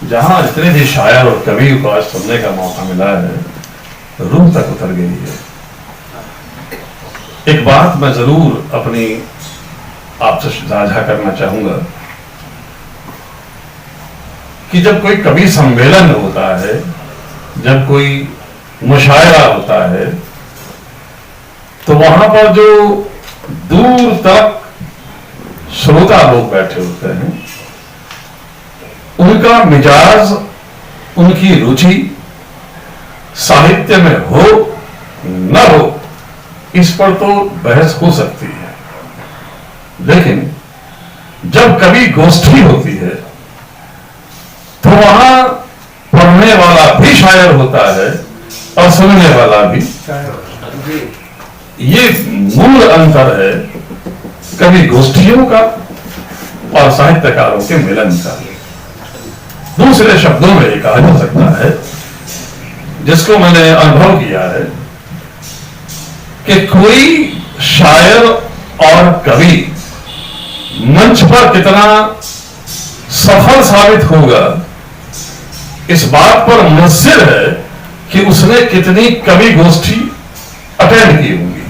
जहां जितने भी शायर और कवि को आज सुनने का मौका मिला है, रूह तक उतर गई है। एक बात मैं जरूर अपनी आपसे साझा करना चाहूंगा कि जब कोई कवि सम्मेलन होता है, जब कोई मुशायरा होता है, तो वहां पर जो दूर तक श्रोता लोग बैठे होते हैं, उनका मिजाज, उनकी रुचि साहित्य में हो न हो, इस पर तो बहस हो सकती है। लेकिन जब कभी गोष्ठी होती है तो वहां पढ़ने वाला भी शायर होता है और सुनने वाला भी। ये मूल अंतर है कवि गोष्ठियों का और साहित्यकारों के मिलन का। दूसरे शब्दों में कहा जा सकता है, जिसको मैंने अनुभव किया है, कि कोई शायर और कवि मंच पर कितना सफल साबित होगा, इस बात पर मुनस्सिर है कि उसने कितनी कवि गोष्ठी अटेंड की होंगी।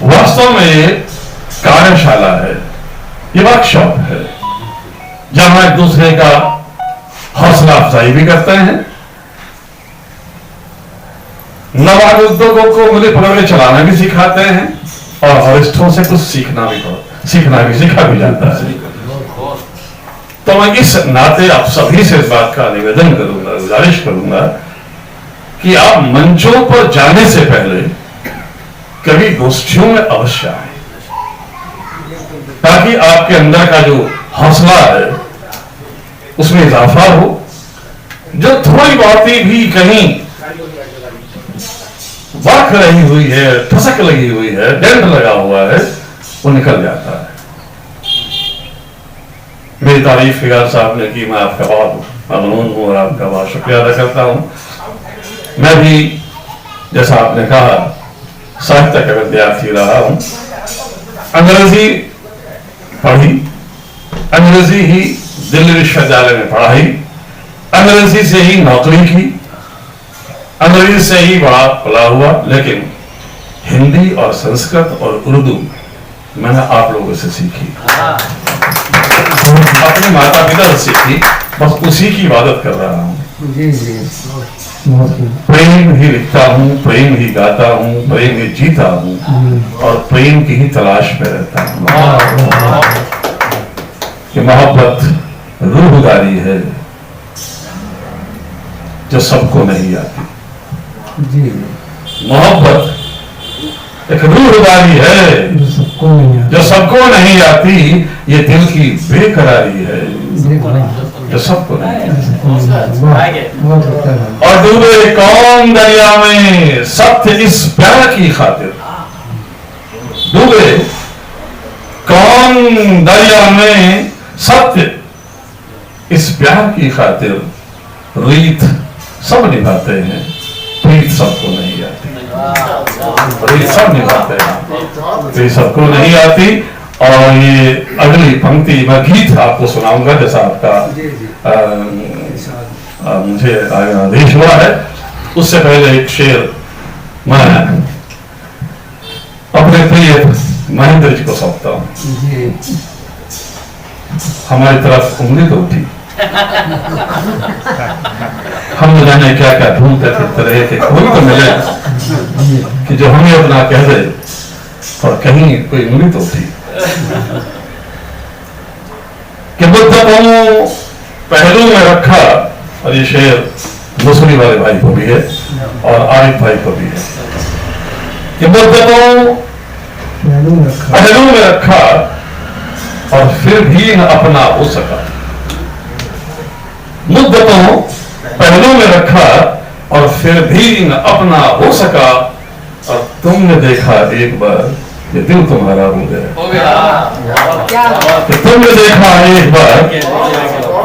वास्तव में ये कार्यशाला है, ये वर्कशॉप है, जहां एक दूसरे का हौसला अफजाई भी करते हैं, नवागतों को मिले पकड़े चलाना भी सिखाते हैं, और वरिष्ठों से कुछ सीखा भी जाता है। तो मैं इस नाते आप सभी से इस बात का निवेदन करूंगा, गुजारिश करूंगा कि आप मंचों पर जाने से पहले कभी गोष्ठियों में अवश्य आए, ताकि आपके अंदर का जो हौसला है उसमें इजाफा हो। जो थोड़ी बातें भी कहीं वाक रही हुई है, ठसक लगी हुई है, डेंट लगा हुआ है, वो निकल जाता है। मेरी तारीफ फिगार साहब ने की, मैं आपका बहुत ममनून हूं और आपका बहुत शुक्रिया अदा करता हूं। मैं भी जैसा आपने कहा साहित्य का विद्यार्थी रहा हूं, अंग्रेजी पढ़ी, अंग्रेजी ही दिल्ली विश्वविद्यालय में पढ़ाई, अंग्रेजी से ही नौकरी की, अंग्रेजी से ही बड़ा पला हुआ। लेकिन हिंदी और संस्कृत और उर्दू मैंने आप लोगों से सीखी, अपने माता पिता से सीखी, बस उसी की इबादत कर रहा हूं। प्रेम ही लिखता हूं, प्रेम ही गाता हूं, प्रेम ही जीता हूं, और प्रेम की ही तलाश में रहता हूं। कि मोहब्बत रूहदारी है जो सबको नहीं आती। मोहब्बत एक रूहदारी है जो सबको नहीं आती। ये दिल की बेकरारी है जो सबको नहीं आती। और डूबे कौन दरिया में सत्य इस प्यार की खातिर, डूबे कौन दरिया में सत्य इस प्यार की खातिर, रीत सब निभाते हैं, प्रीत सबको नहीं आती। रीत सब निभाते हैं, प्रीत सबको नहीं आती। और ये अगली पंक्ति मैं गीत आपको सुनाऊंगा, जैसा आपका मुझे आदेश हुआ है। उससे पहले एक शेर मैं अपने प्रिय महेंद्र जी को सौंपता हूं। हमारी तरफ उंगली तो उठी, हम न जाने क्या क्या ढूंढते फिरते रहे थे, कोई तो मिले कि जो हमें अपना कह दे, और कहीं कोई उंगली तो उठी कि मुद्दतों पहलू में रखा। और ये शेर मुसरी वाले भाई को भी है और आरिफ भाई को भी है कि मुद्दतों पहलू में रखा और फिर भी न अपना हो सका। मुद्दतों पहलू में रखा और फिर भी न अपना हो सका। और तुमने देखा एक बार ये दिल तुम्हारा हो गया। तुमने देखा एक बार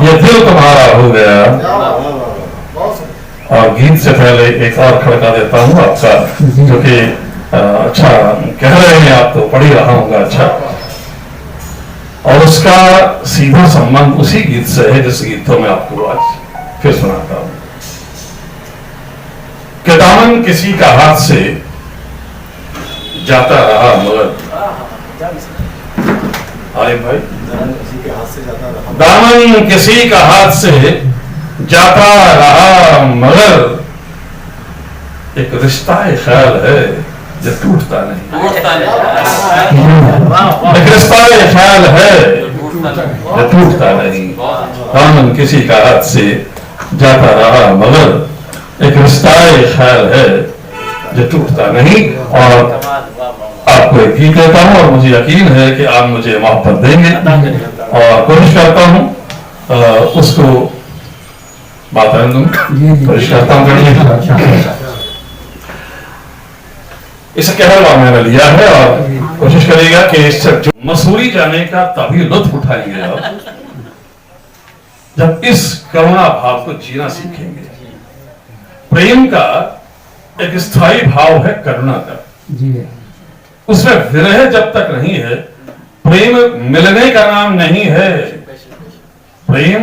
ये दिल तुम्हारा हो गया। और गीत से पहले एक और खड़का देता हूं आपका, जो कि अच्छा कह रहे हैं आप, तो पढ़ ही रहा हूंगा। अच्छा और उसका सीधा संबंध उसी गीत से है जिस गीत को मैं आपको आज फिर सुनाता हूं कि दामन किसी का हाथ से जाता रहा मगर आरिफ भाई दामन किसी का हाथ से जाता रहा मगर एक रिश्ता ख्याल है जो टूटता नहीं। एक रिश्ता ख्याल है जो टूटता नहीं। दामन किसी का हाथ से जाता रहा मगर एक रिश्ता ख्याल है जो टूटता नहीं। और आपको एक गीत कहता हूं और मुझे यकीन है कि आप मुझे मोहब्बत देंगे और कोशिश करता हूं उसको बात कोशिश करता हूं। इसे कहलवा मैंने लिया है और कोशिश करेगा कि इससे मसूरी जाने का तभी लुत्फ उठाएंगे आप जब इस करुणा भाव को जीना सीखेंगे। प्रेम का एक स्थायी भाव है करुणा का, उसमें विरह जब तक नहीं है प्रेम मिलने का नाम नहीं है। प्रेम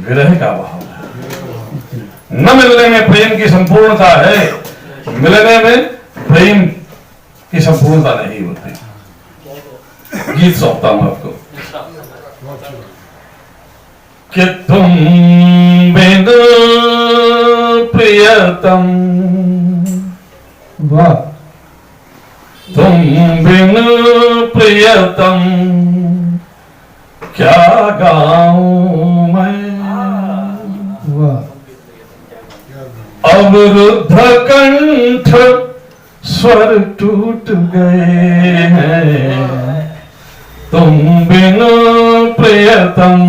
विरह का भाव है। न मिलने में प्रेम की संपूर्णता है, मिलने में प्रेम की संपूर्णता नहीं होती। गीत सौंपता हूं आपको कि तुम बिन प्रियतम, वाह, तुम बिन प्रियतम क्या गाऊं मैं, वाह, अवरुद्ध कंठ स्वर टूट गए हैं। तुम बिन प्रियतम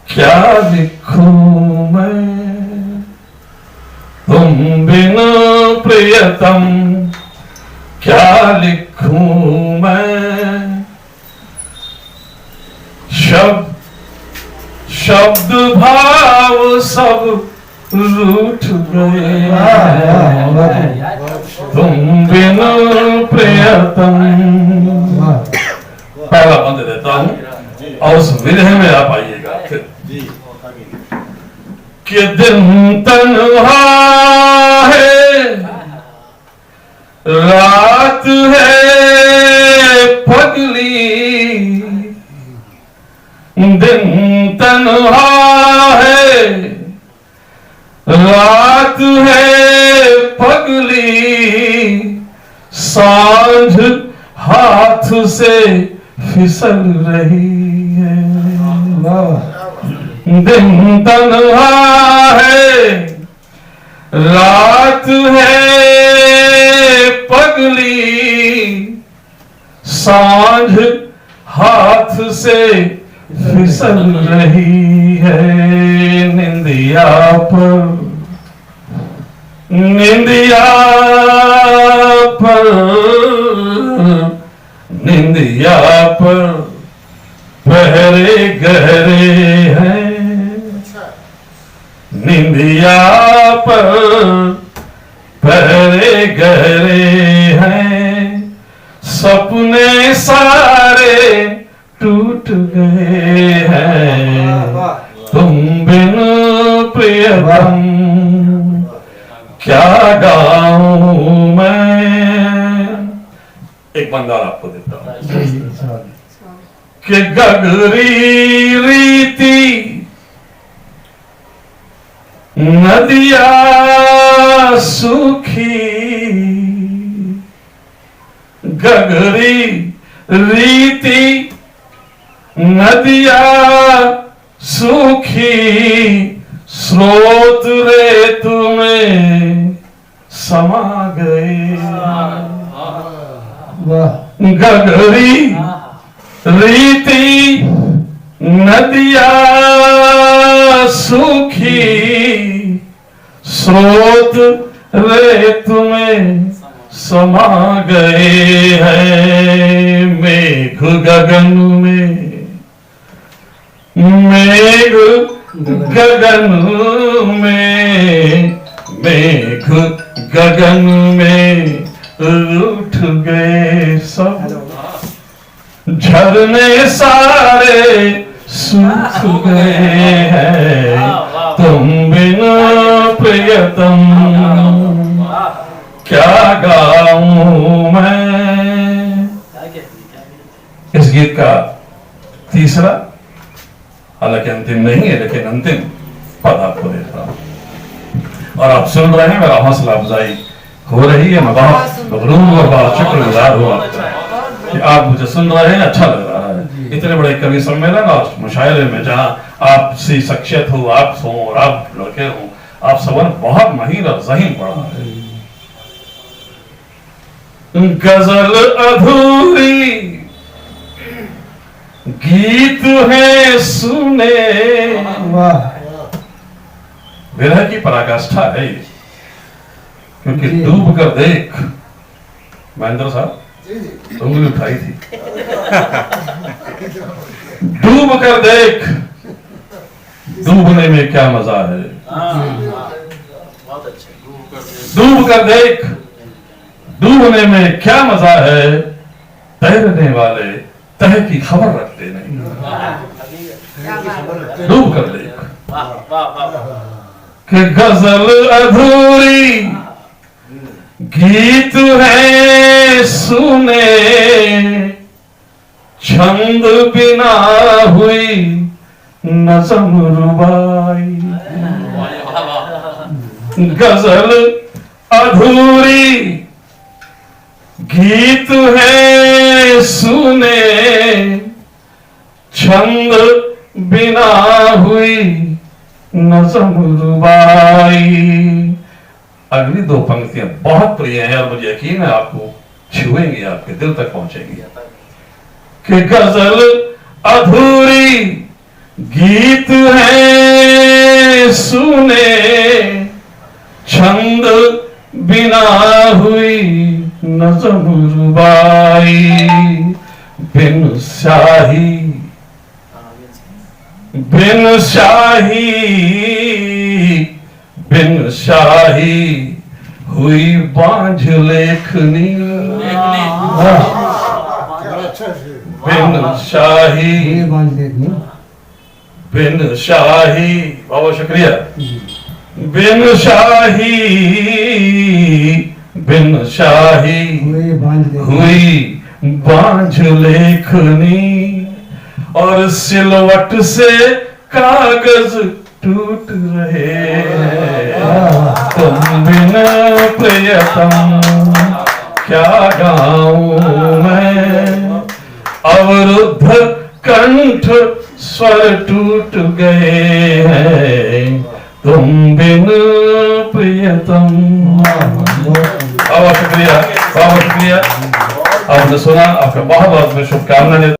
क्या लिखूं मैं, तुम बिन प्रियतम क्या लिखूं मैं। शब्द भाव सब रूठ गए तुम बिन प्रियतम। पहला बंद देता हूं और उस विरह में आप आइएगा फिर कि दिन तन्हा है रात है पगली, दिन तन्हा है रात है पगली, सांझ हाथ से फिसल रही है। दिन तन्हा है रात है पगली, सांझ हाथ से फिसल रही है। निंदिया पर, निंदिया पर, निंदिया पर पहरे गहरे हैं। निंदिया पर पहरे गहरे हैं। सपने सारे टूट गए हैं तुम बिन प्रियतम क्या गाऊं मैं। एक बंगाल आपको देता हूं कि गगरी रीति नदिया सूखी, गगरी रीति नदिया सूखी, स्रोत रेत में समा गए। गगरी रीति नदिया सूखी, स्रोत रेत में समा गए हैं। मेघ गगन में, मेघ गगन में, मेघ गगन में उठ गए सब। झरने सारे सूख गए हैं तुम बिना प्रियतम, क्या गाऊं मैं। इस गीत का तीसरा, हालांकि अंतिम नहीं है लेकिन अंतिम पद आपको देता हूं और आप सुन रहे हैं, मेरा हौसला अफजाई हो रही है। मैं बहुत मगरूर और बहुत शुक्रगुजार हूं आपका कि आप मुझे सुन रहे हैं, अच्छा लग रहा है। इतने बड़े कवि सम्मेलन और मुशायरे में जहां आपसी शख्सियत हो, आप हो और आप लड़के हो, आप सबन बहुत महीन और ज़हीन पढ़ा है। गजल अधूरी गीत है सुने, विरह की पराकाष्ठा है ये, क्योंकि डूब कर देख, महेंद्र साहब उंगली उठाई थी, डूब कर देख, डूबने में क्या मजा है, डूब कर देख, डूबने में क्या मजा है, तैरने वाले तह की खबर रखते नहीं, डूब कर देख। कि गजल अधूरी गीत है सुने, छंद बिना हुई नज़म रुबाई। गजल अधूरी गीत है सुने, छंद बिना हुई नज़म रुबाई। अगली दो पंक्तियां बहुत प्रिय हैं और मुझे यकीन है आपको छुएंगी, आपके दिल तक पहुंचेंगी। कि गजल अधूरी गीत है सुने, छंद बिना हुई नज़म रुबाई। बिन शाही, बिन शाही, बिन शाही हुई बांझ लेखनी। बिन शाही, बिन शाही, बहुत शुक्रिया। बिन शाही, बिन शाही हुई बांझ लेखनी, और सिलवट से कागज टूट रहे तुम बिन प्रियतम, क्या गाऊं मैं। अवरुद्ध कंठ स्वर टूट गए हैं तुम बिन प्रियतम। बहुत शुक्रिया, बहुत शुक्रिया। आपने सुना, आपका बहुत बहुत शुभकामनाएं।